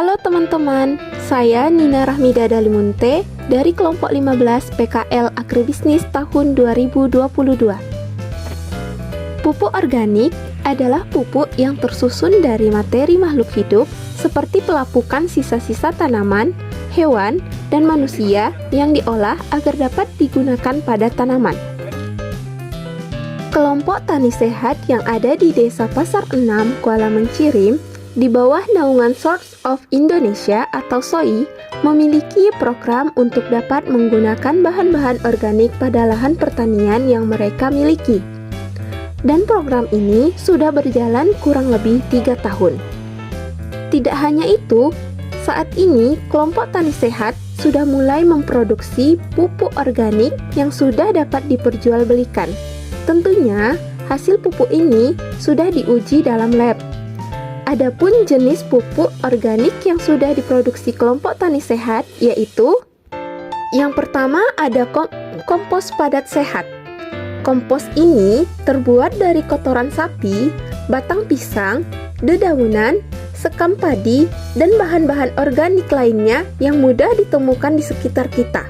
Halo teman-teman, saya Nina Rahmida Dalimunte dari kelompok 15 PKL Agribisnis tahun 2022. Pupuk organik adalah pupuk yang tersusun dari materi makhluk hidup seperti pelapukan sisa-sisa tanaman, hewan, dan manusia yang diolah agar dapat digunakan pada tanaman. Kelompok tani sehat yang ada di Desa Pasar 6, Kuala Mencirim, di bawah naungan Source of Indonesia atau SOI, memiliki program untuk dapat menggunakan bahan-bahan organik pada lahan pertanian yang mereka miliki. Dan program ini sudah berjalan kurang lebih 3 tahun. Tidak hanya itu, saat ini kelompok tani sehat sudah mulai memproduksi pupuk organik yang sudah dapat diperjualbelikan. Tentunya, hasil pupuk ini sudah diuji dalam lab. Adapun jenis pupuk organik yang sudah diproduksi kelompok tani sehat yaitu yang pertama ada kompos padat sehat. Kompos ini terbuat dari kotoran sapi, batang pisang, dedaunan, sekam padi, dan bahan-bahan organik lainnya yang mudah ditemukan di sekitar kita.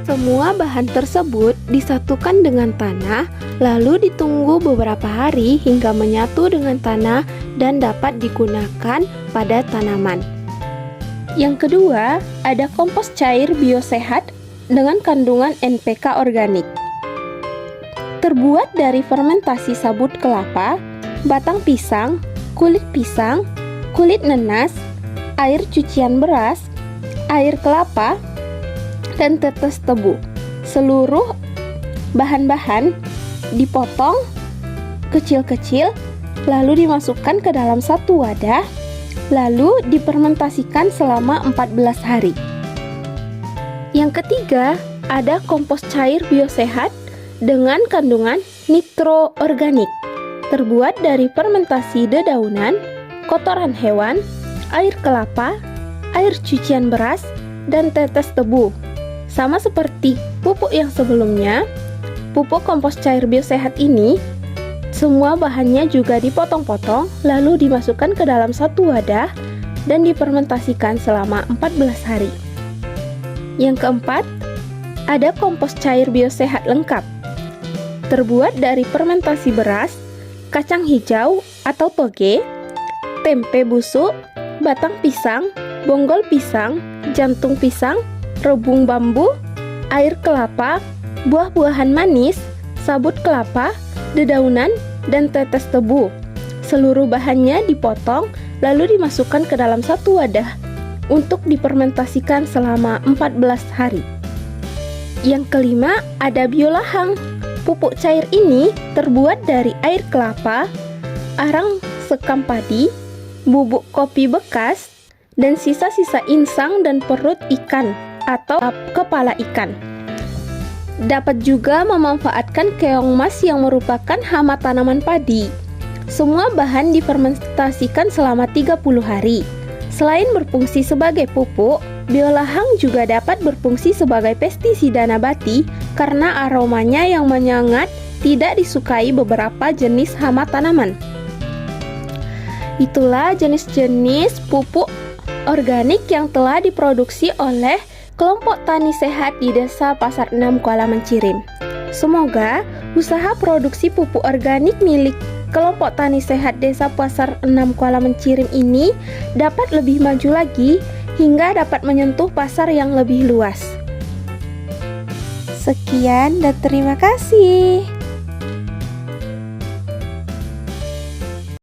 Semua bahan tersebut disatukan dengan tanah, lalu ditunggu beberapa hari hingga menyatu dengan tanah dan dapat digunakan pada tanaman. Yang kedua, ada kompos cair biosehat dengan kandungan NPK organik. Terbuat dari fermentasi sabut kelapa, batang pisang, kulit nanas, air cucian beras, air kelapa, dan tetes tebu. Seluruh bahan-bahan dipotong kecil-kecil, lalu dimasukkan ke dalam satu wadah, lalu difermentasikan selama 14 hari. Yang ketiga, ada kompos cair biosehat dengan kandungan nitro organik. Terbuat dari fermentasi dedaunan, kotoran hewan, air kelapa, air cucian beras, dan tetes tebu. Sama seperti pupuk yang sebelumnya, pupuk kompos cair biosehat ini, semua bahannya juga dipotong-potong, lalu dimasukkan ke dalam satu wadah dan difermentasikan selama 14 hari. Yang keempat, ada kompos cair biosehat lengkap. Terbuat dari fermentasi beras, kacang hijau atau toge, tempe busuk, batang pisang, bonggol pisang, jantung pisang, rebung bambu, air kelapa, buah-buahan manis, sabut kelapa, dedaunan, dan tetes tebu. Seluruh bahannya dipotong lalu dimasukkan ke dalam satu wadah untuk difermentasikan selama 14 hari. Yang kelima, ada biolahang. Pupuk cair ini terbuat dari air kelapa, arang sekam padi, bubuk kopi bekas, dan sisa-sisa insang dan perut ikan atau kepala ikan. Dapat juga memanfaatkan keong mas yang merupakan hama tanaman padi. Semua bahan difermentasikan selama 30 hari. Selain berfungsi sebagai pupuk, biolahang juga dapat berfungsi sebagai pestisida nabati karena aromanya yang menyengat tidak disukai beberapa jenis hama tanaman. Itulah jenis-jenis pupuk organik yang telah diproduksi oleh kelompok tani sehat di Desa Pasar 6, Kuala Mencirim. Semoga usaha produksi pupuk organik milik kelompok tani sehat Desa Pasar 6, Kuala Mencirim ini dapat lebih maju lagi hingga dapat menyentuh pasar yang lebih luas. Sekian dan terima kasih.